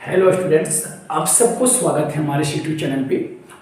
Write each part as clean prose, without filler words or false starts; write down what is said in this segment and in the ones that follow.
Hello students, आप सबको स्वागत है हमारे यूट्यूब चैनल पे।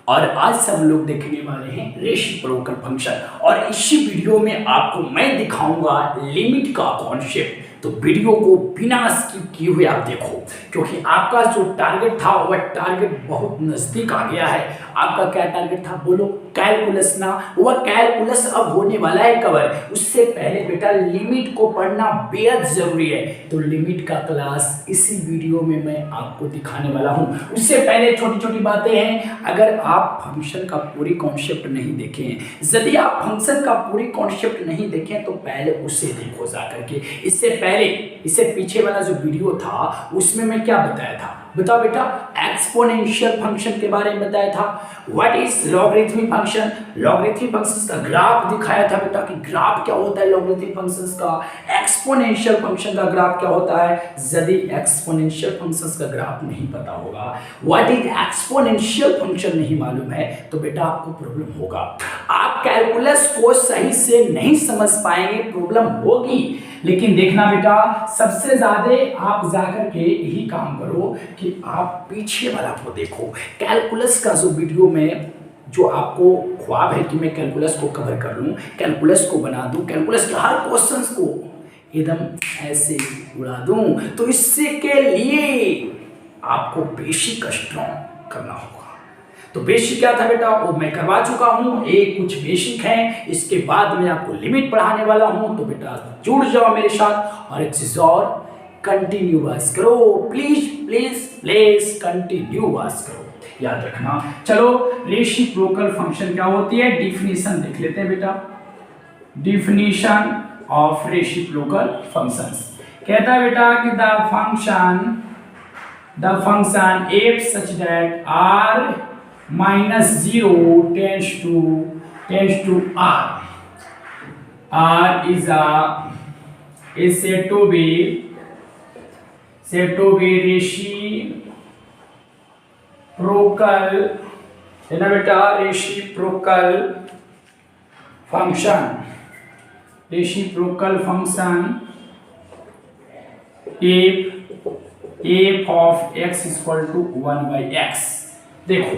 और आज सब लोग देखने वाले हैं रेसिप्रोकल फंक्शन। और इसी वीडियो में आपको मैं दिखाऊंगा लिमिट का कॉन्सेप्ट। तो वीडियो को बिना स्किप किए हुए आप देखो, क्योंकि आपका जो टारगेट था वह टारगेट बहुत नजदीक आ गया है। आपका क्या टारगेट था बोलो? कैलकुलस ना। वह कैलकुलस अब होने वाला है कवर। उससे पहले बेटा लिमिट को पढ़ना बेहद जरूरी है। तो लिमिट का क्लास इसी वीडियो में मैं आपको दिखाने वाला हूं। उससे पहले छोटी छोटी बातें हैं। अगर आप फंक्शन का पूरी कॉन्सेप्ट नहीं देखे हैं, यदि आप फंक्शन का पूरी कॉन्सेप्ट नहीं देखें तो पहले उसे देखो जाकर के। इससे पीछे वाला जो वीडियो था उसमें मैं क्या बताया था? बताओ बेटा, एक्सपोनेंशियल फंक्शन के बारे में बताया था। What is logarithmic function? Logarithmic functions का ग्राफ दिखाया था बेटा कि ग्राफ क्या होता है लॉगरिथमिक फंक्शंस का। एक्सपोनेंशियल फंक्शन का ग्राफ क्या होता है? यदि एक्सपोनेंशियल फंक्शंस का ग्राफ नहीं पता होगा, व्हाट इज एक्सपोनेंशियल फंक्शन नहीं मालूम है, तो बेटा आपको प्रॉब्लम होगा। आप कैलकुलस को सही से नहीं समझ पाएंगे, प्रॉब्लम होगी। लेकिन देखना बेटा, सबसे ज्यादा आप जाकर के यही काम करो कि आप पीछे वाला को देखो। कैलकुलस का जो वीडियो में जो आपको ख्वाब है कि मैं कैलकुलस को कवर कर लूं, कैलकुलस को बना दूं, कैलकुलस के हर क्वेश्चंस को एकदम ऐसे उड़ा दूं, तो इससे के लिए आपको बेसिक स्ट्रॉन्ग करना होगा। तो बेसिक क्या था बेटा, वो मैं करवा चुका हूं। एक कुछ बेसिक है, इसके बाद मैं आपको लिमिट पढ़ाने वाला हूं। तो बेटा जुड़ जाओ मेरे साथ। और एक चीज और, कंटिन्यू वाच करो, please please please continue watch करो, याद रखना। चलो, रेसिप्रोकल फंक्शन क्या होती है, डिफिनीशन देख लेते हैं बेटा। डिफिनीशन ऑफ रेसिप्रोकल फंक्शंस कहता है बेटा कि the function f such that R minus 0 tends to R. R is said to be reciprocal, है ना बेटा, reciprocal function if of x is equal to 1 by x। देखो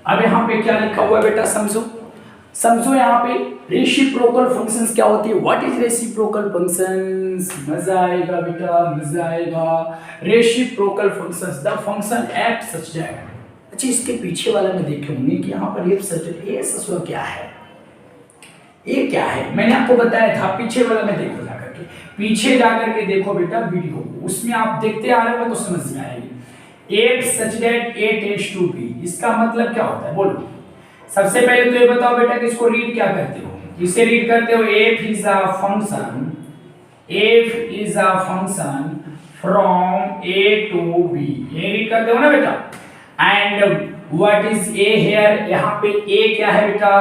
अब यहाँ पे क्या लिखा हुआ है बेटा, समझो यहाँ पे रेसिप्रोकल फंक्शंस क्या होती है। What is reciprocal functions? मजा आएगा बेटा, मजा आएगा। Reciprocal functions, the function f such that. अच्छा, इसके पीछे वाला में देखे होंगे कि यहाँ पर एफ सच दैट, ये सच क्या है, ये क्या है? मैंने आपको बताया था, पीछे वाला में देखो जाकर के, पीछे जाकर के देखो बेटा वीडियो, उसमें आप देखते आ रहे हो तो समझ में आएगी। F such that A tends to B, इसका मतलब क्या होता है बोलो? सबसे पहले तो ये बताओ बेटा कि इसको रीड क्या करते हो? इसे रीड करते हो F is a function from A to B, ये रीड करते हो ना बेटा। And what is A here? यहाँ पे A क्या है बेटा?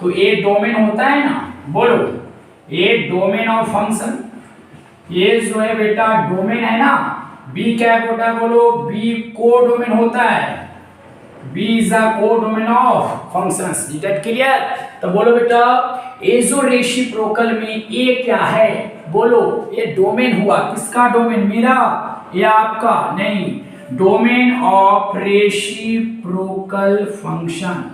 तो A डोमेन होता है ना, बोलो A डोमेन ऑफ फंक्शन, ये जो है बेटा डोमेन है ना। बी क्या होता है बोलो? बी को डोमेन होता है, बी इज अ को domain of functions. Is that clear? तो बोलो बेटा, ए जो रेसिप्रोकल में ए क्या है बोलो? ये डोमेन हुआ, किसका डोमेन? मेरा या आपका? नहीं, domain of reciprocal function.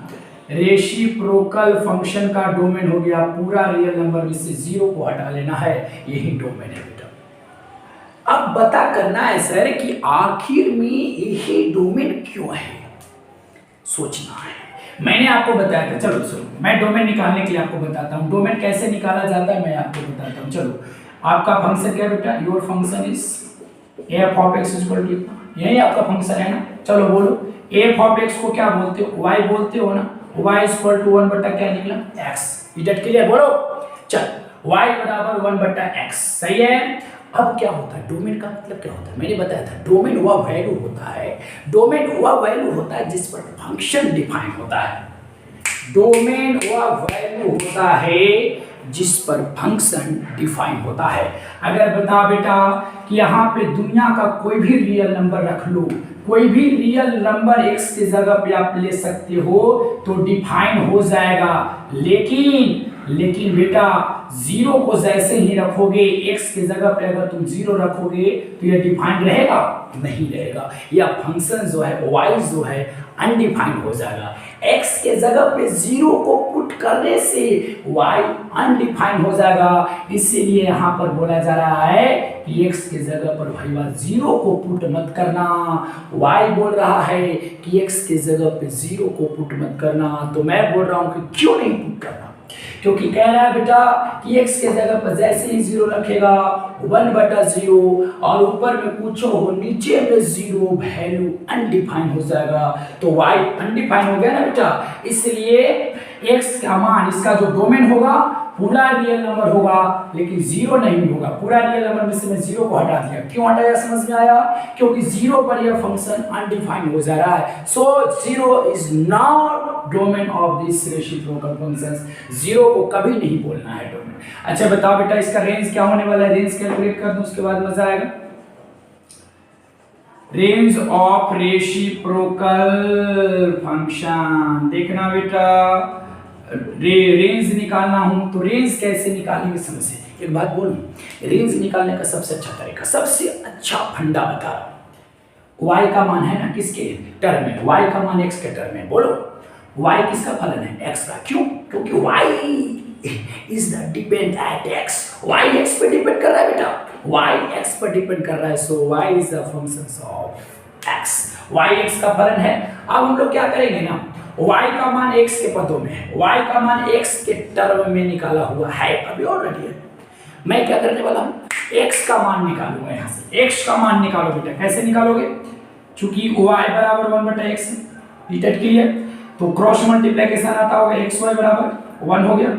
Reciprocal function का डोमेन हो गया पूरा रियल नंबर में से 0 को हटा लेना है, यही डोमेन है बेटा। अब बता करना है सर कि आखिर में यही डोमेन क्यों है, सोचना है। मैंने आपको बताया था, चलो सुनो, मैं डोमेन निकालने के लिए आपको बताता हूँ। डोमेन कैसे निकाला जाता है मैं आपको बताता हूँ। चलो, आपका फंक्शन क्या बेटा? Your function is f of x equal to, यही आपका फंक्शन है ना। चलो बोलो, एफ ऑफ एक्स को क्या बोलते हो? वाई बोलते हो ना। वाई इक्वल टू 1 बटा क्या निकला? एक्स। Is that clear? बोलो चल, वाई बराबर 1 बटा एक्स, सही है। अब क्या होता है, डोमेन का मतलब क्या होता है? मैंने बताया था, डोमेन वह वैल्यू होता है, डोमेन वह वैल्यू होता है जिस पर फंक्शन डिफाइन होता है। डोमेन वह वैल्यू होता है जिस पर फंक्शन डिफाइन होता है। अगर बता बेटा कि यहाँ पे दुनिया का कोई भी रियल नंबर रख लो, कोई भी रियल नंबर x की जगह पे आप ले सकते हो तो डिफाइन हो जाएगा। लेकिन बेटा जीरो को जैसे ही रखोगे, x की जगह पे अगर तुम जीरो रखोगे तो ये डिफाइंड रहेगा? नहीं रहेगा। या फंक्शन जो है y जो है अनडिफाइंड हो जाएगा। x के जगह पे जीरो को पुट करने से y अनडिफाइंड हो जाएगा। इसीलिए यहाँ पर बोला जा रहा है कि x के जगह पर भाई जीरो को पुट मत करना। y बोल रहा है कि x के जगह पे जीरो को पुट मत करना, तो मैं बोल रहा हूँ कि क्यों नहीं पुट करना? क्योंकि कह रहा है बेटा कि x के जगह पर जैसे ही जीरो रखेगा 1/0 और ऊपर में पूछो हो नीचे में जीरो, वैल्यू अनडिफाइंड हो जाएगा। तो y अनडिफाइंड हो गया ना बेटा, इसलिए x का मान, इसका जो डोमेन होगा पूरा रियल नंबर होगा लेकिन जीरो नहीं होगा। पूरा रियल नंबर में से मैं जीरो को हटा दिया। क्यों हटाया समझ में आया? क्योंकि जीरो पर यह फंक्शन अनडिफाइंड हो जा रहा है। So zero is not domain of this reciprocal functions. Zero को कभी नहीं बोलना है डोमेन। अच्छा बताओ बेटा इसका रेंज क्या होने वाला है? रेंज कैलकुलेट कर दूं उसके बाद मजा आएगा। रेंज ऑफ रेसिप्रोकल फंक्शन देखना बेटा, रेंज निकालना हूं तो रेंज कैसे निकालेंगे समझे। एक बात बोलूं, रेंज निकालने का सबसे अच्छा तरीका, सबसे अच्छा फंडा बता रहा हूं। y का मान है ना किसके टर्म में? y का मान x के टर्म में। बोलो y किसका फलन है? x का। क्यों? क्योंकि y is the depend at x। y x पे डिपेंड कर रहा है बेटा, y x पर डिपेंड कर रहा है। सो y is the function of x। y x का फलन है। अब हम लोग क्या करेंगे ना, y का मान x के पदों में है, y का मान x के टर्म में निकाला हुआ है अभी ऑलरेडी है। मैं क्या करने वाला हूं, x का मान निकालूंगा। यहां से x का मान निकालो बेटा। कैसे निकालोगे? चूंकि y बराबर 1/x रिटेट के लिए तो क्रॉस मल्टीप्लिकेशन आता होगा, xy बराबर 1 हो गया।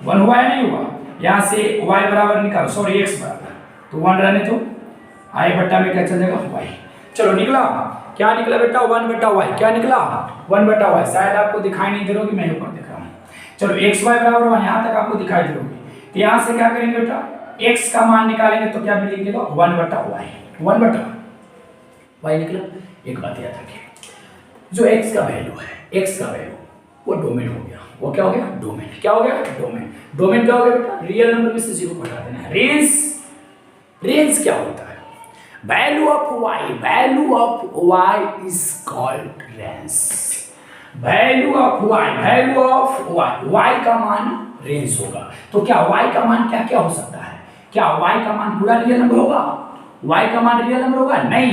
1 हुआ है नहीं हुआ? यहां से y बराबर निकालो, सॉरी x बराबर, तो 1 रहने दो, i बट्टा में क्या चल जाएगा y। चलो निकला, क्या निकला बेटा? 1/y। क्या निकला? 1/y। शायद आपको दिखाई नहीं दे रहा कि मैं ऊपर दिख रहा हूँ। चलो xy बराबर 1, यहाँ तक आपको दिखाई दे रही। तो यहाँ से क्या करेंगे बेटा, x का मान निकालेंगे तो क्या मिलेगा? 1/y। 1/y निकला। एक बात याद रखिए, जो x का वैल्यू है, x का वैल्यू वो डोमेन हो गया। वो क्या हो गया? डोमेन। क्या हो गया? डोमेन। डोमेन क्या हो गया बेटा? रियल नंबर में से जीरो को हटा देना है। रेंज क्या होता है? Value of y is called range. Value of y का मान रेंज होगा। तो क्या y का मान क्या क्या हो सकता है? क्या y का मान पूरा रियल नंबर होगा? y का मान रियल नंबर होगा? नहीं,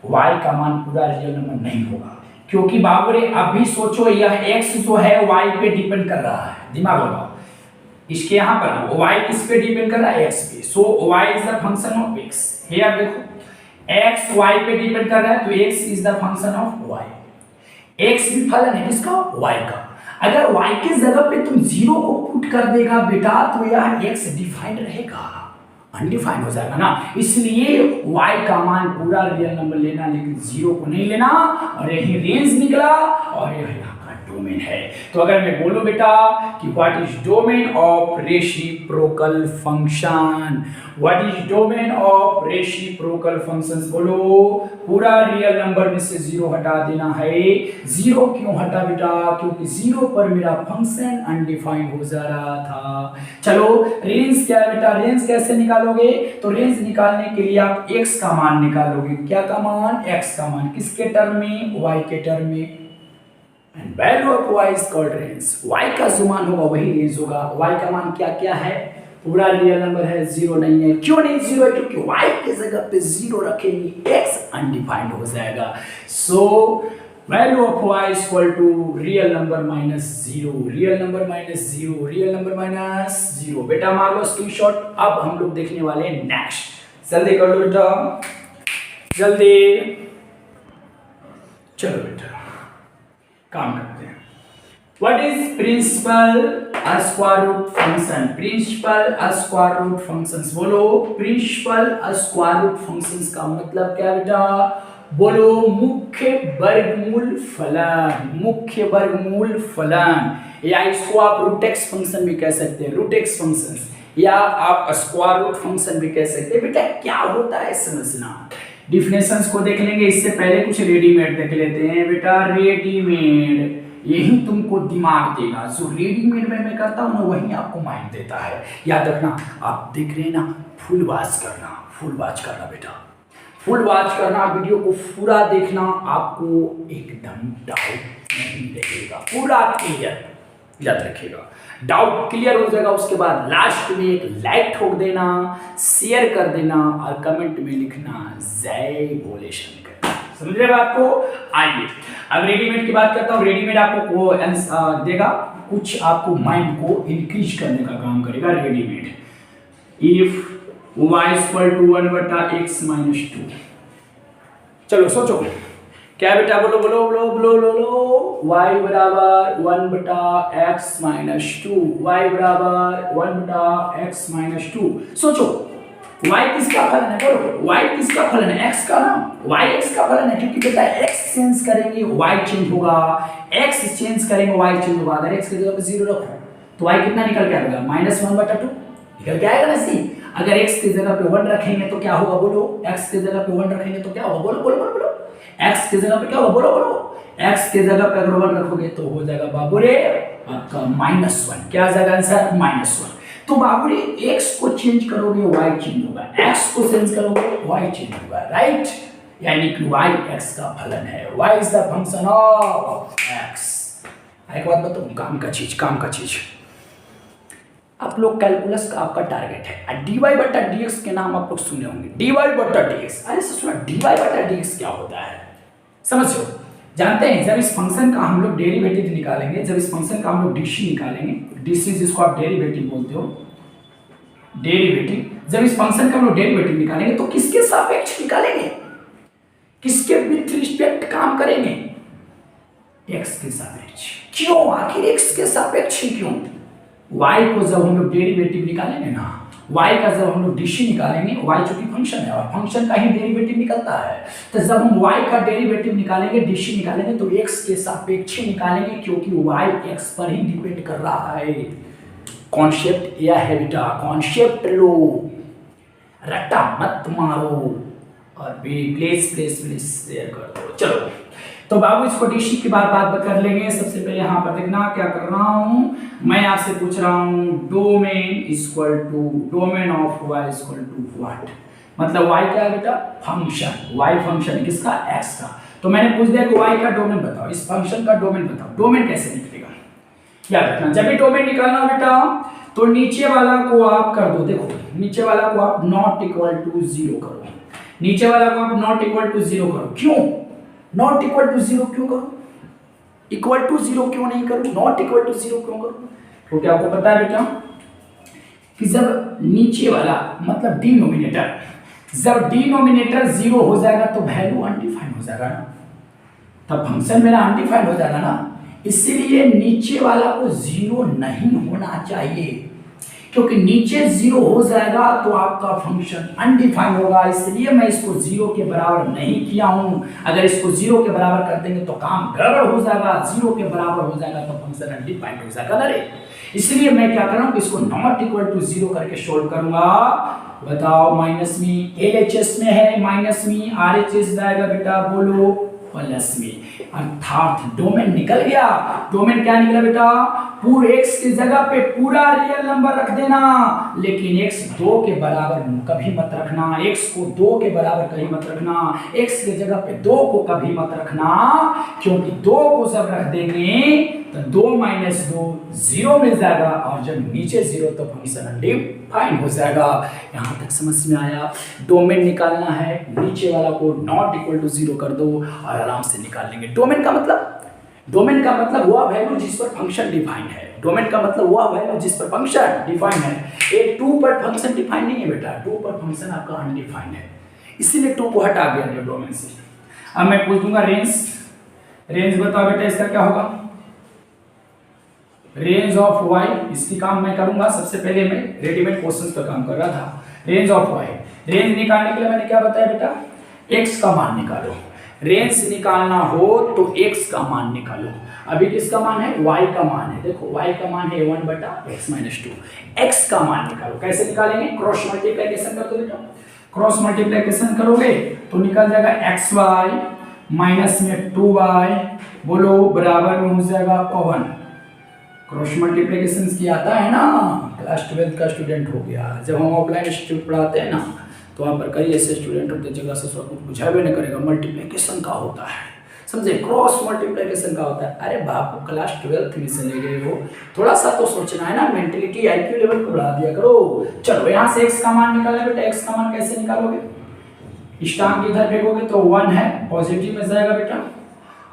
y का मान पूरा रियल नंबर नहीं होगा। क्योंकि बाबरे अभी सोचो, यह x जो है y पे डिपेंड कर रहा है। दिमाग लगाओ, इसके यहाँ पर y किस पे डिपेंड कर रहा है? x पे। सो y is the function of x। Here देखो, x y पे डिपेंड कर रहा है तो x is the function of y। x भी फलन है किसका? y का। अगर y की जगह पे तुम जीरो को पुट कर देगा बेटा तो यह x डिफाइंड रहेगा, अनडिफाइंड हो जाएगा ना। इसलिए y का मान पूरा रियल नंबर लेना लेकिन जीरो को नहीं लेना। और यही रेंज निकला और यह डोमेन है। तो अगर मैं बोलूं बेटा कि what is domain of reciprocal function, what is domain of reciprocal functions, बोलो पूरा रियल नंबर में से जीरो हटा देना है। जीरो क्यों हटा बेटा? क्योंकि जीरो पर मेरा फंक्शन अनडिफाइंड हो जा रहा था। चलो रेंज क्या है बेटा? रेंज कैसे निकालोगे? तो रेंज निकालने के लिए आप x का मान निकालोगे। क्या का मान? x का मान। किसके टर्म में? y के टर्म में। And value of y is called range. y का जो मान होगा वही रेंज होगा। y का मान क्या क्या है? पूरा रियल नंबर है, जीरो नहीं है। क्यों नहीं जीरो है? क्योंकि y की जगह पे जीरो रखेंगे, x अनडिफाइंड हो जाएगा। So value of y is equal to real number minus zero, real number minus zero, real number minus zero. बेटा मार लो स्क्रीनशॉट। अब हम लोग देखने वाले हैं नेक्स्ट। जल्दी कर लो बेटा, जल्दी चलो बेटा काम करते हैं। What is principal square root function? Principal square root functions, बोलो प्रिंसिपल स्क्वायर रूट फंक्शंस का मतलब क्या बेटा? बोलो मुख्य वर्गमूल फलन, मुख्य वर्गमूल फलन, या इसको आप रूट एक्स फंक्शन भी कह सकते हैं, रूट एक्स फंक्शंस, या आप स्क्वायर रूट फंक्शन भी कह सकते हैं। बेटा क्या होता है समझना। डिफिनेशंस को देख लेंगे, इससे पहले कुछ रेडीमेड देख लेते हैं बेटा। रेडीमेड यही तुमको दिमाग देगा। जो रेडीमेड में मैं करता हूँ ना वही आपको माइंड देता है। याद रखना, आप देख रहे हैं ना, फुल वॉच करना बेटा, फुल वॉच करना, वीडियो को पूरा देखना, आपको एकदम डाउट नहीं रहेगा, पूरा क्लियर। याद रखिएगा, डाउट क्लियर हो जाएगा। उसके बाद लास्ट में एक लाइक ठोक देना, शेयर कर देना और कमेंट में लिखना जय भोले शंकर। समझ रहे बात को? आइए अब रेडीमेड की बात करता हूँ। रेडीमेड आपको वो देगा, कुछ आपको माइंड को इंक्रीज करने का काम करेगा readymade. If y equal to 1/x-2, चलो सोचो क्या बेटा, बोलो बोलो बोलो बोलो बोलो, y बराबर 1/x-2, y बराबर 1/x-2। सोचो y किसका फलन है, बोलो y किसका फलन है, x का ना, y x का फलन है, क्योंकि बेटा x चेंज करेंगे y चेंज होगा, x चेंज करेंगे y चेंज होगा। अगर x की जगह पे 0 रखो तो y कितना निकल के आएगा, -1/2 निकल के आएगा ना। सी अगर x की जगह पे 1 रखेंगे तो क्या होगा, बोलो, x की जगह पे 1 रखेंगे तो क्या होगा, बोलो बोलो बोलो बोलो, x की जगह पे क्या होगा, बोलो बोलो, x की जगह पे अगर 1 रखोगे तो हो जाएगा बाबू रे आपका -1। क्या आ जाएगा आंसर, -1। तो बाबू रे x को चेंज करोगे y चेंज होगा, x को चेंज करोगे y चेंज होगा, राइट। यानी कि y x का फलन है, y is the function of x। एक बात बताऊं, काम का चीज आप लोग कैलकुलस का आपका टारगेट है, dy/dx के नाम आप लोग सुने होंगे, dy/dx। अरे सुना, dy/dx क्या होता है समझो, जानते हैं? जब इस फंक्शन का हम लोग डेरिवेटिव निकालेंगे, जब इस फंक्शन का हम लोग डीसी निकालेंगे, डीसी जिसको आप डेरिवेटिव बोलते हो, डेरिवेटिव, जब इस फंक्शन का हम लोग डेरिवेटिव निकालेंगे तो किसके सापेक्ष निकालेंगे, किसके विथ रिस्पेक्ट काम करेंगे, x के सापेक्ष। क्यों, आखिर x के सापेक्ष क्यों? y को जब हम लोग डेरिवेटिव निकालेंगे ना, y का जब हम लोग डीसी निकालेंगे, y चूंकि फंक्शन है और फंक्शन का ही डेरिवेटिव निकलता है, तो जब हम y का डेरिवेटिव निकालेंगे, डीसी निकालेंगे तो x के सापेक्ष निकालेंगे, क्योंकि y x पर ही डिपेंड कर रहा है। कॉन्सेप्ट यह है बेटा, कॉन्सेप्ट लो, रट्टा मत मारो, और प्लीज शेयर कर दो। चलो तो बाबू इसको डीसी की बात कर लेंगे। सबसे पहले यहाँ पर देखना क्या कर रहा हूँ, मैं आपसे पूछ रहा हूँ domain of y equal to what, मतलब y क्या है बेटा, फंक्शन, y फंक्शन किसका, x का। तो मैंने पूछ दिया कि y का डोमेन बताओ, इस फंक्शन का डोमेन बताओ। डोमेन कैसे निकलेगा, याद रखना, जब भी डोमेन निकालना बेटा तो नीचे वाला को आप कर दो, देखो नीचे वाला को आप नॉट इक्वल टू 0 करो, नीचे वाला को आप नॉट इक्वल टू 0 करो। क्यों नॉट इक्वल टू 0 क्यों करो, इक्वल टू 0 क्यों नहीं करो, नॉट इक्वल टू 0 क्यों करो? क्योंकि आपको पता है बेटा कि जब नीचे वाला मतलब डिनोमिनेटर, जब डिनोमिनेटर 0 हो जाएगा तो वैल्यू अनडिफाइंड हो जाएगा ना, तब फंक्शन मेरा अनडिफाइंड हो जाएगा ना। इसलिए नीचे वाला को 0 नहीं होना चाहिए, क्योंकि नीचे 0 हो जाएगा तो आपका फंक्शन अनडिफाइंड होगा। इसलिए मैं इसको 0 के बराबर नहीं किया हूं। अगर इसको 0 के बराबर कर देंगे तो काम गड़बड़ हो जाएगा, 0 के बराबर हो जाएगा तो फंक्शन अनडिफाइंड हो जाएगा ना रे। इसलिए मैं क्या कर रहा हूं, इसको नॉट इक्वल टू 0 करके सोल्व करूंगा। बताओ, माइनस में एलएचएस में है, माइनस में आरएचएस जाएगा बेटा, बोलो प्लस में, अर्थात डोमेन निकल गया। डोमेन क्या निकला बेटा, पूरे x की जगह पे पूरा रियल नंबर रख देना, लेकिन x 2 के बराबर कभी मत रखना, x को 2 के बराबर कभी मत रखना, x की जगह पे 2 को कभी मत रखना, क्योंकि 2 को सब रख देंगे तो 2 माइनस 2 0 मिल जाएगा, और जब नीचे 0 तो फंक्शन अनडिफाइंड हो जाएगा। यहाँ तक समझ में आया? डोमेन निकालना है, नीचे वाला को नॉट इक्वल टू 0 कर दो और आराम से निकाल लेंगे। डोमेन का मतलब वह वैल्यू जिस पर फंक्शन डिफाइन है, डोमेन का मतलब वह वैल्यू जिस पर फंक्शन डिफाइन है। एक 2 पर फंक्शन डिफाइन नहीं है बेटा, 2 पर फंक्शन आपका अनडिफाइंड है, इसीलिए 2 को हटा दिया डोमेन से। अब मैं पूछ दूंगा रेंज बताओ बेटा, इसका क्या होगा, रेंज ऑफ y, इसकी काम मैं करूंगा। सबसे पहले मैं रेडीमेड क्वेश्चंस पर काम कर रहा था। रेंज ऑफ y, रेंज निकालने के लिए मैंने क्या बताया बेटा, x का मान निकालो। रेंज निकालना हो तो x का मान निकालो। अभी किसका मान है, y का मान है। देखो y का मान है 1/x-2, x का मान निकालो। कैसे निकालेंगे, क्रॉस मल्टीप्लिकेशन कर दो बेटा। क्रॉस मल्टीप्लिकेशन करोगे तो निकल जाएगा xy माइनस में 2y, बोलो बराबर में हो जाएगा आपका 1। क्रॉस मल्टीप्लिकेशन की आता है ना, क्लास 12 का स्टूडेंट हो गया। जब हम ऑफलाइन इंस्टीट्यूट पढ़ाते हैं ना, तो वहाँ पर कई ऐसे स्टूडेंट होते हैं जगह से सब कुछ बुझा भी नहीं करेगा, मल्टीप्लिकेशन का होता है, समझे, क्रॉस मल्टीप्लिकेशन का होता है। अरे बाप, क्लास 12 में से ले गए हो, थोड़ा सा तो सोचना है ना, मेंटलिटी IQ लेवल को बढ़ा दिया करो। चलो यहाँ से x का मान निकालें बेटा, x का मान कैसे निकालोगे, स्टाम्प इधर फेंकोगे तो 1 है, पॉजिटिव में जाएगा बेटा,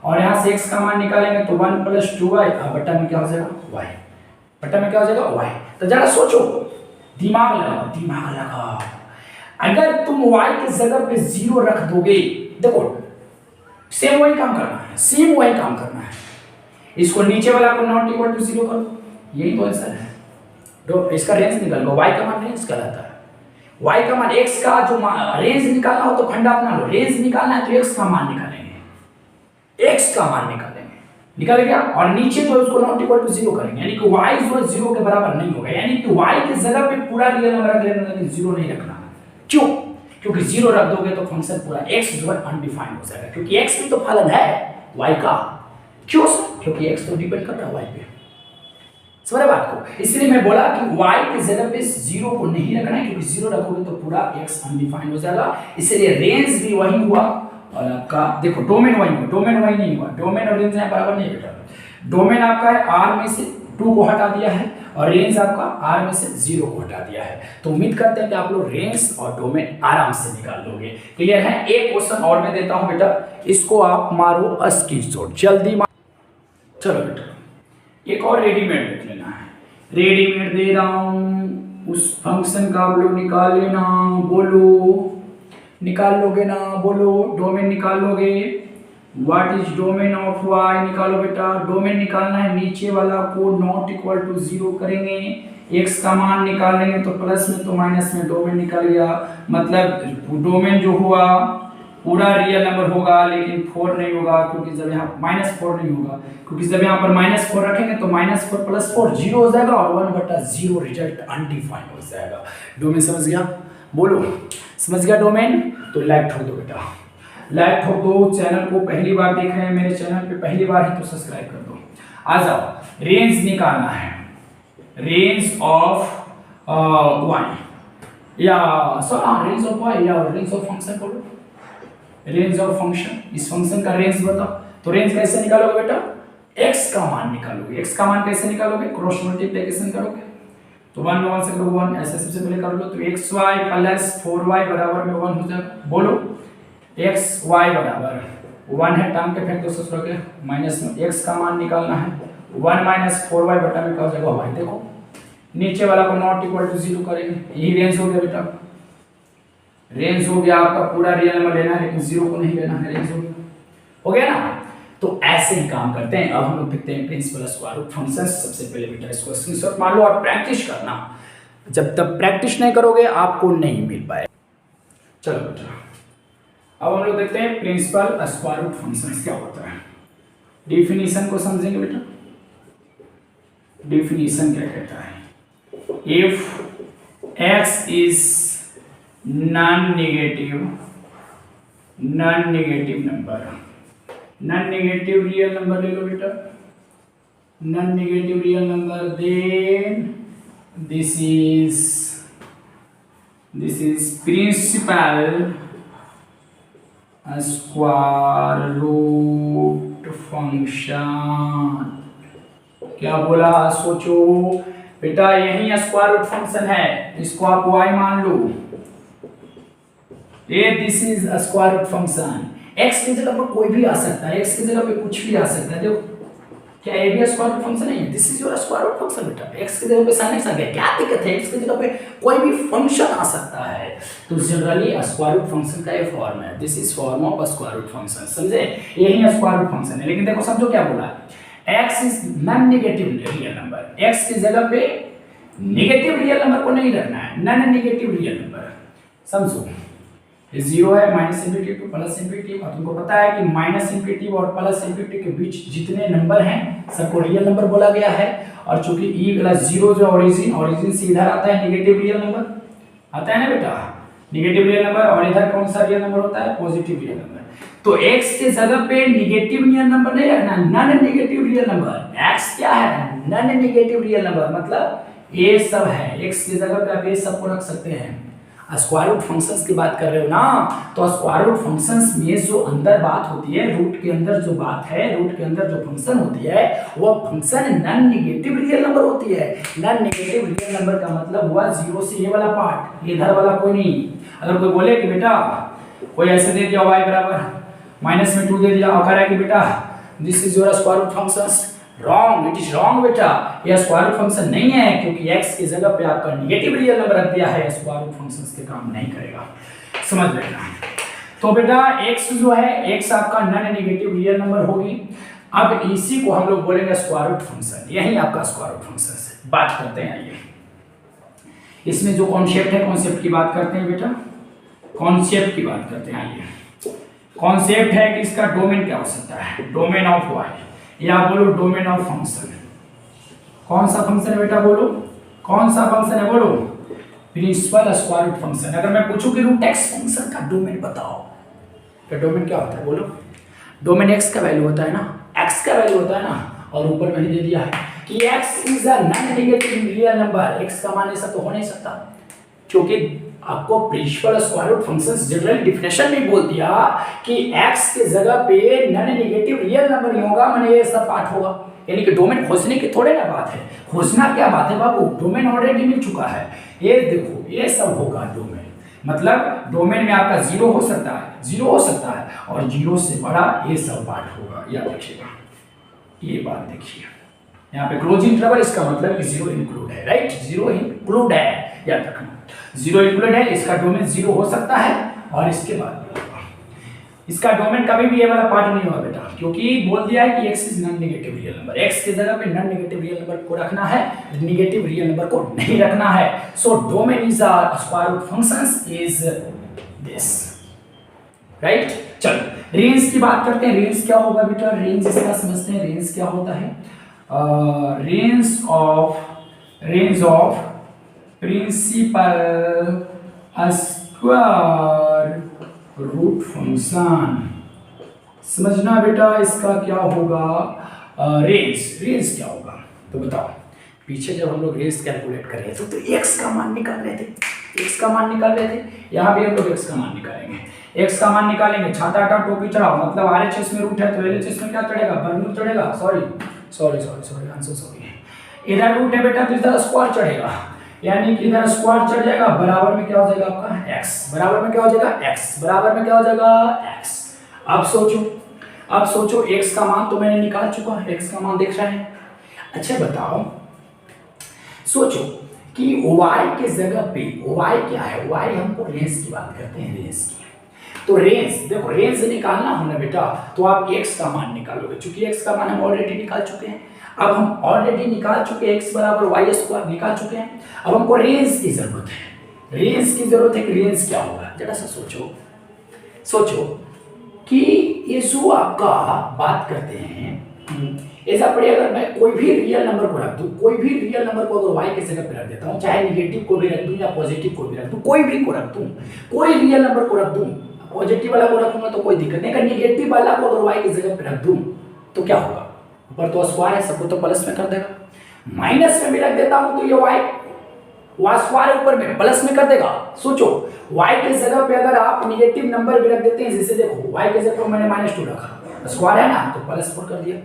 और यहाँ से x का मान निकालेंगे तो 1 + 2y, बट्टा में क्या हो जाएगा y, बट्टा में क्या हो जाएगा y। तो जरा सोचो, दिमाग लगाओ, दिमाग लगाओ। अगर तुम y की जगह पे 0 रख दोगे, देखो सेम वही काम करना है, सेम वही काम करना है, इसको नीचे वाला को नॉट इक्वल टू 0 करो, यही तो आंसर है। तो इसका रेंज निकाल लो, y का मान रेंज कहलाता है, y का मान, x का जो रेंज निकालना हो तो फंडा अपना लो, रेंज निकालना है तो x का मान निकालेंगे, x का मान निकालेंगे, निकाल गया, और नीचे जो उसको नॉट इक्वल टू 0 करेंगे, यानी कि y जो 0 के बराबर नहीं होगा, यानी कि y की जगह पे पूरा रियल नंबर रख लेना, लेकिन 0 नहीं रखना। क्यों? क्योंकि 0 रख दोगे तो फंक्शन पूरा x जो है अनडिफाइंड हो जाएगा, क्योंकि x भी तो फलन है y का। क्यों सर? क्योंकि x तो डिपेंड कर रहा है y पे, समझ बात को। इसलिए मैं बोला कि y की जगह पे 0 को नहीं रखना है, क्योंकि 0 रखोगे तो पूरा x अनडिफाइंड हो जाएगा, इसलिए रेंज भी वही हुआ, और आपका देखो डोमेन वही हुआ, डोमेन वही नहीं हुआ, डोमेन और रेंज बराबर नहीं बेटा। डोमेन आपका है r में से 2 को हटा दिया है, और रेंज आपका r में से 0 को हटा दिया है। तो उम्मीद करते हैं कि आप लोग रेंज और डोमेन आराम से निकाल लोगे। क्लियर है? एक क्वेश्चन और मैं देता हूं बेटा, इसको आप मारो स्क्रीनशॉट, जल्दी मारो। चलो बेटा एक और रेडीमेड देख लेना है, रेडीमेड दे रहा हूं, उस फंक्शन का आप लोग निकाल लेना, बोलो निकाल लोगे ना, बोलो डोमेन निकाल लोगे। What is domain of y, निकालो बेटा, डोमेन निकालना है, नीचे वाला को नॉट इक्वल टू 0 करेंगे, x का मान निकालेंगे तो प्लस में तो माइनस में, डोमेन निकल गया, मतलब डोमेन जो हुआ पूरा रियल नंबर होगा, लेकिन 4 नहीं होगा, क्योंकि जब यहाँ -4 नहीं होगा, क्योंकि जब यहाँ पर -4 रखेंगे तो -4 + 4 0 हो जाएगा, और 1/0 रिजल्ट अनडिफाइंड हो जाएगा। डोमेन समझ गया? बोलो समझ गया डोमेन? तो लाइक ठोक दो बेटा, लाइक ठोक दो। चैनल को पहली बार देख रहे हैं, मेरे चैनल पे पहली बार है तो सब्सक्राइब कर दो। आ जाओ, रेंज निकालना है, रेंज ऑफ y, या रेंज ऑफ y या रेंज ऑफ फंक्शन बोलो, रेंज ऑफ फंक्शन, इस फंक्शन का रेंज बताओ। तो रेंज कैसे निकालोगे बेटा? x का मान निकालोगे। x का मान कैसे निकालोगे? क्रॉस मल्टीप्लिकेशन करोगे, तो 1 में 1 से करो 1, ऐसे सबसे पहले कर लो, तो xy + 4y बराबर में 1 हो जाएगा। बोलो xy बराबर 1 है, टांग के फेंक दो ससुर के, माइनस में x का मान निकालना है, 1 - 4y बटा में क्या हो जाएगा y। देखो नीचे वाला को नॉट इक्वल टू 0 करेंगे, यही रेंज हो गया बेटा, रेंज हो गया आपका, पूरा रियल नंबर लेना है लेकिन 0 को नहीं लेना है, रेंज हो गया ना। तो ऐसे ही काम करते हैं। अब हम लोग देखते हैं प्रिंसिपल स्क्वायर रूट फंक्शन। सबसे पहले बेटा इसको स्क्रीनशॉट मार लो और प्रैक्टिस करना, जब तक प्रैक्टिस नहीं करोगे आपको नहीं मिल पाएगा। चलो बेटा अब हम लोग देखते हैं प्रिंसिपल स्क्वायर रूट फंक्शन क्या होता है। डेफिनेशन को समझेंगे बेटा, डेफिनेशन क्या कहता है, if x is non negative number, non negative real number ले लो बेटा, non negative real number, then this is principal square root function. क्या बोला? सोचो बेटा, यही स्क्वायर रूट फंक्शन है, इसको आप y मान लो, ये this is square root function. x की जगह पर कोई भी आ सकता है, x की जगह पे कुछ भी आ सकता है। देखो क्या ये भी स्क्वायर रूट फंक्शन है? This is your square root function बेटा, x की जगह पे sin x आ गया, क्या दिक्कत है? x की जगह पे कोई भी फंक्शन आ सकता है। तो जनरली स्क्वायर रूट फंक्शन का ये फॉर्म है, this is form of square root function, समझे? यही स्क्वायर रूट फंक्शन है। लेकिन देखो समझो क्या बोला, x is non negative real number, x की जगह पे नेगेटिव रियल नंबर को नहीं रखना है, नॉन नेगेटिव रियल नंबर, समझो। ये 0 है, minus infinity two plus infinity, और तुमको पता है कि माइनस इंफिनिटी और प्लस इंफिनिटी के बीच जितने नंबर हैं सबको रियल नंबर बोला गया है। और चूंकि e + 0 जो ओरिजिन से इधर आता है, नेगेटिव रियल नंबर आता है ना बेटा, निगेटिव रियल नंबर, और इधर कौन सा रियल नंबर होता है, पॉजिटिव रियल नंबर। तो x के जगह पे निगेटिव रियल नंबर नहीं रखना, non negative real number. x क्या है, नॉन नेगेटिव रियल नंबर, मतलब ये सब है, x की जगह पे आप ये सब को रख सकते हैं। स्क्वायर रूट फंक्शंस की बात कर रहे हो ना, तो स्क्वायर रूट फंक्शंस में जो अंदर बात होती है, रूट के अंदर जो बात है, रूट के अंदर जो फंक्शन होती है, वो function non negative real number होती है। नॉन नेगेटिव रियल नंबर का मतलब हुआ जीरो से ये वाला पार्ट, इधर वाला कोई नहीं। अगर कोई बोले कि बेटा कोई ऐसे दे दिया y बराबर माइनस में 2 दे दिया और कह रहा है कि बेटा this is your square root functions, wrong, it is wrong बेटा, यह स्क्वायर रूट फंक्शन नहीं है, क्योंकि x की जगह पे आपका नेगेटिव रियल नंबर रख दिया है, स्क्वायर रूट फंक्शंस के काम नहीं करेगा, समझ लेना। तो बेटा x जो है, x आपका नॉन नेगेटिव रियल नंबर होगी। अब इसी को हम लोग बोलेंगे स्क्वायर रूट फंक्शन, यही आपका स्क्वायर रूट फंक्शन है। बात करते हैं आइए, इसमें जो कॉन्सेप्ट है, कॉन्सेप्ट की बात करते हैं बेटा, कॉन्सेप्ट की बात करते हैं आइए। कॉन्सेप्ट है कि इसका डोमेन क्या हो सकता है, डोमेन ऑफ वाई, या बोलो डोमेन ऑफ फंक्शन। कौन सा फंक्शन है बेटा, बोलो कौन सा फंक्शन है, बोलो प्रिंसिपल स्क्वायर रूट फंक्शन। अगर मैं पूछूं कि रूट एक्स फंक्शन का डोमेन बताओ, तो डोमेन क्या होता है, बोलो। डोमेन एक्स का वैल्यू होता है ना, एक्स का वैल्यू होता है ना, और ऊपर मैंने दे दिया है कि x is a non negative real number. x का मान ऐसा तो हो नहीं सकता, क्योंकि आपको principal square root functions general definition में बोल दिया कि x के जगह पे नॉन नेगेटिव रियल नंबर नहीं होगा, माने ये सब पार्ट होगा। यानी कि डोमेन खोजने की थोड़े ना बात है, खोजना क्या बात है बाबू, डोमेन ऑलरेडी मिल चुका है। ये देखो ये सब होगा डोमेन, मतलब डोमेन में आपका जीरो हो सकता है, जीरो हो सकता है, और जीरो से बड़ा ये सब पार्ट होगा। याद रखिएगा, ये बात देखिए, यहाँ पे क्लोज इंटरवल, इसका मतलब कि जीरो इंक्लूड है, राइट, जीरो इंक्लूड है, याद रखना जीरो इंक्लूड है, इसका डोमेन जीरो हो सकता है, और इसके बाद इसका डोमेन कभी भी ये वाला पार्ट नहीं होगा बेटा, क्योंकि बोल दिया है कि x is non negative real number, x की जगह पे नॉन नेगेटिव रियल नंबर को रखना है, नेगेटिव रियल नंबर को नहीं रखना है। So domain is a square root functions is this, right. चलो रेंज की बात करते हैं, रेंज क्या होगा बेटा, रेंज इसका समझते हैं, रेंज क्या होता है, range of principal square root function. समझना बेटा इसका क्या होगा, रेंज क्या होगा, तो बताओ। पीछे जब हम लोग रेंज कैलकुलेट कर रहे थे तो x का मान निकाल रहे थे, x का मान निकाल रहे थे, यहाँ भी हम लोग x का मान निकालेंगे, x का मान निकालेंगे, छाता हटाओ टोपी चढ़ाओ, मतलब RHS में रूट है तो LHS में क्या चढ़ेगा, वर्गमूल चढ़ेगा, सॉरी आंसर सॉरी, इधर रूट है बेटा तो इधर स्क्वायर चढ़ेगा, यानी कि इधर स्क्वायर चढ़ जाएगा, बराबर में क्या हो जाएगा आपका x, बराबर में क्या हो जाएगा x, बराबर में क्या हो जाएगा x। अब सोचो x का मान तो मैंने निकाल चुका है, x का मान देख रहे हैं। अच्छा बताओ, सोचो कि y के जगह पे y क्या है, y हमको रेंज की बात करते हैं, रेंज की। तो रेंज देखो, रेंज निकालना हो ना बेटा, तो आप x का मान निकालोगे, क्योंकि x का मान हम ऑलरेडी निकाल चुके हैं। अब हम ऑलरेडी निकाल चुके हैं x बराबर वाई स्क्वायर निकाल चुके हैं, अब हमको रेंज की जरूरत है, रेंज की जरूरत है कि रेंज क्या होगा। जरा सा सोचो कि ये जो आपका बात करते हैं, ऐसा पड़े अगर मैं कोई भी रियल नंबर को रख दूं, कोई भी रियल नंबर को अगर y की जगह पे रख देता हूं, चाहे निगेटिव को भी रख दूं या पॉजिटिव को भी रख दूं, कोई भी को रख दूं, कोई रियल नंबर को रख दूं, पॉजिटिव वाला को रखूंगा तो कोई दिक्कत नहीं, अगर निगेटिव वाला को अगर y की जगह पे रख दूं तो क्या होगा, ऊपर तो स्क्वायर है, सबको तो प्लस में कर देगा, माइनस में भी रख देता हूं तो ये y स्क्वायर ऊपर में प्लस में कर देगा। सोचो y की जगह पे अगर आप निगेटिव नंबर भी रख देते हैं, जैसे देखो y की जगह पे मैंने -2 रखा, स्क्वायर है ना तो +4 कर दिया,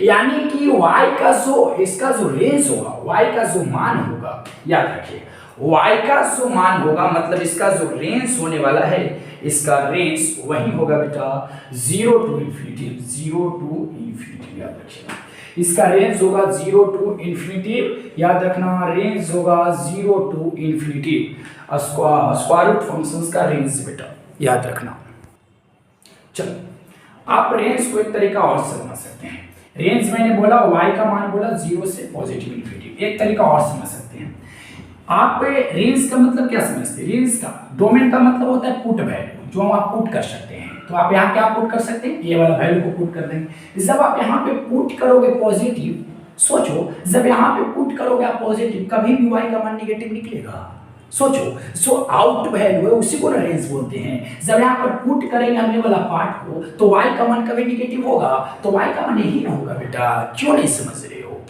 यानी कि y का जो इसका जो रेंज होगा, y का जो मान होगा, याद रखिए y का जो मान होगा मतलब इसका जो रेंज होने वाला है, इसका रेंज वही होगा बेटा 0 to infinity, 0 to infinity, याद रखिएगा इसका रेंज होगा 0 to infinity, याद रखना रेंज होगा 0 to infinity, square root functions का रेंज बेटा याद रखना। चलो आप रेंज को एक तरीका और समझ सकते हैं, रेंज मैंने बोला y का मान बोला 0 से पॉजिटिव इन्फिनिटी, एक तरीका और समझ सकते हैं आप। रेंज का मतलब क्या समझते हैं, रेंज का डोमेन का मतलब होता है पुट वैल्यू, जो आप पुट कर सकते हैं। तो आप यहाँ क्या पुट कर सकते हैं, ये वाला वैल्यू को पुट कर देंगे। जब आप यहाँ पे पुट करोगे पॉजिटिव, सोचो जब यहाँ पे पुट करोगे आप पॉजिटिव, कभी भी y का मान निगेटिव निकलेगा, सोचो, जो आउट वैल्यू है उसी को ना रेंज बोलते हैं। जब यहाँ पर पुट करेंगे हम ये वाला पार्ट को तो y का मान कभी निगेटिव होगा, तो y का मान यही ना होगा बेटा। क्यों नहीं समझ रहे हो?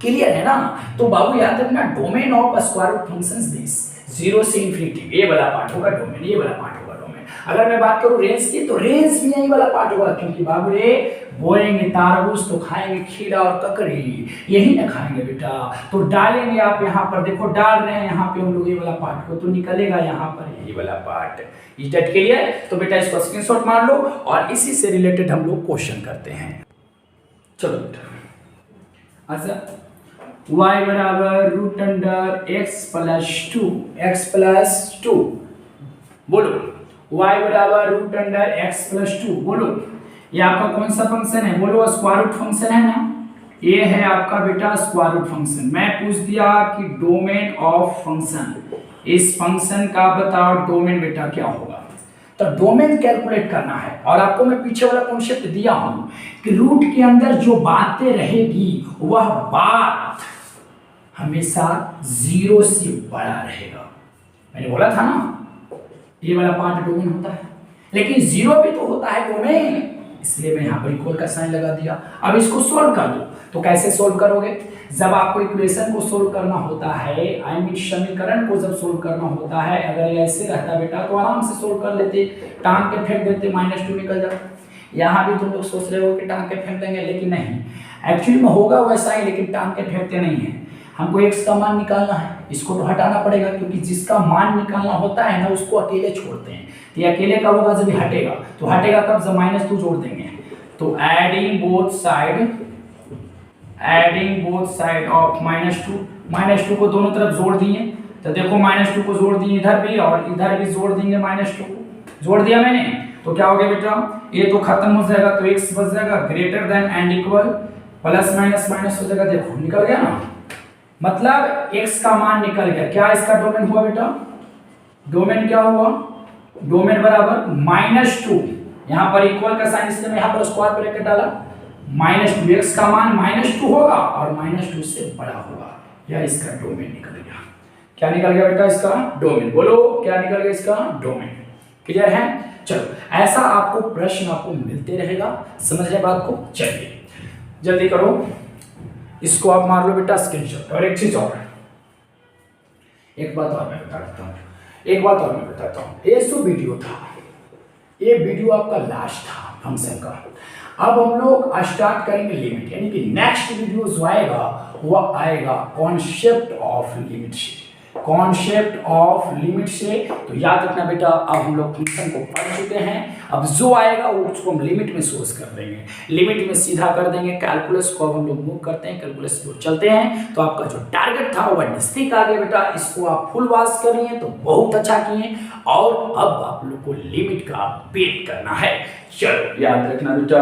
क्लियर है ना? तो बाबू याद रखना, domain of square root functions this 0 से इंफिनिटी, ये वाला पार्ट होगा डोमेन, ये वाला पार्ट होगा डोमेन। अगर मैं बात करूं रेंज की, तो रेंज भी यही वाला पार्ट होगा, क्योंकि बाबू रे बोएंगे तारबूज तो खाएंगे खीरा और ककड़ी, यही ना खाएंगे बेटा। तो डालेंगे आप यहाँ पर, देखो डाल रहे हैं यहाँ पे हम लोग ये वाला पार्ट को, तो निकलेगा यहाँ पर यही वाला पार्ट। Is that clear? तो बेटा इसको स्क्रीनशॉट मार लो और इसी से रिलेटेड हम लोग क्वेश्चन करते हैं। चलो बेटा, अच्छा y बराबर रूट अंडर x प्लस 2 बोलो, y बराबर रूट अंडर x प्लस 2 बोलो। ये आपका कौन सा फंक्शन है? बोलो स्क्वायर रूट फंक्शन है ना, ये है आपका बेटा स्क्वायर रूट फंक्शन। मैं पूछ दिया कि डोमेन ऑफ फंक्शन, इस फंक्शन का बताओ डोमेन बेटा क्या होगा। तो डोमेन कैलकुलेट करना है, और आपको मैं पीछे वाला कॉन्सेप्ट दिया हूं कि रूट के अंदर जो बातें रहेगी वह बात हमेशा 0 से बड़ा रहेगा। मैंने बोला था ना, ये वाला पार्ट डोमेन होता है, लेकिन 0 भी तो होता है डोमेन, इसलिए मैं यहाँ पर इक्वल का साइन लगा दिया। अब इसको सोल्व कर दो, तो कैसे सोल्व करोगे? जब आपको इक्वेशन को सोल्व करना होता है, आई मीन समीकरण को जब सोल्व करना होता है, अगर ये ऐसे रहता बेटा तो आराम से सोल्व कर लेते, टांग के फेंक देते, -2 निकल जाता। यहाँ भी तुम लोग सोच रहे हो कि टांग के फेंक देंगे, लेकिन नहीं, एक्चुअली में होगा वैसा ही, लेकिन टांग के फेंकते नहीं है। हमको x का मान निकालना है, इसको तो हटाना पड़ेगा, क्योंकि जिसका मान निकालना होता है ना उसको अकेले छोड़ते हैं। तो ये अकेले कब होगा? जब हटेगा। तो हटेगा कब? जब -2 जोड़ देंगे। तो एडिंग बोथ साइड ऑफ -2 को दोनों तरफ जोड़ दिए, तो देखो -2 को जोड़ दिए इधर भी और इधर भी जोड़ देंगे, -2 को जोड़ दिया मैंने, तो क्या हो गया बेटा? ये तो खत्म हो जाएगा, तो x बच जाएगा greater than and equal, plus minus minus हो जाएगा, देखो निकल गया ना, मतलब x का मान निकल गया। क्या इसका डोमेन हुआ बेटा? डोमेन क्या हुआ? डोमेन बराबर -2, यहाँ पर इक्वल का साइन इसलिए मैं यहाँ पर स्क्वायर ब्रैकेट डाला, -2, x का मान -2 होगा और -2 से बड़ा होगा, या इसका डोमेन निकल गया। क्या निकल गया बेटा? इसका डोमेन। बोलो क्या निकल गया? इसका डोमेन। क्लियर है? चलो, ऐसा आपको प्रश्न आपको मिलते रहेगा, समझ रहे बात को? चलिए जल्दी करो, इसको आप मार लो बेटा स्क्रीनशॉट। और एक चीज और, एक बात और मैं बताता हूँ, ये जो वीडियो था, ये वीडियो आपका लास्ट था फंक्शन का। अब हम लोग स्टार्ट करेंगे लिमिट, यानी कि नेक्स्ट वीडियो जो आएगा वह आएगा कॉन्सेप्ट ऑफ लिमिट से। तो याद रखना बेटा, अब हम लोग फंक्शन को पढ़ चुके हैं, अब जो आएगा वो उसको हम लिमिट में सोर्स कर देंगे, लिमिट में सीधा कर देंगे। कैलकुलस को अब हम लोग मूव करते हैं, कैलकुलस की ओर चलते हैं। तो आपका जो टारगेट था वह नजदीक आ गया बेटा, इसको आप फुल वाश कर लिए तो बहुत अच्छा किए, और अब आप लोग को लिमिट का वेट करना है। चलो याद रखना बेटा,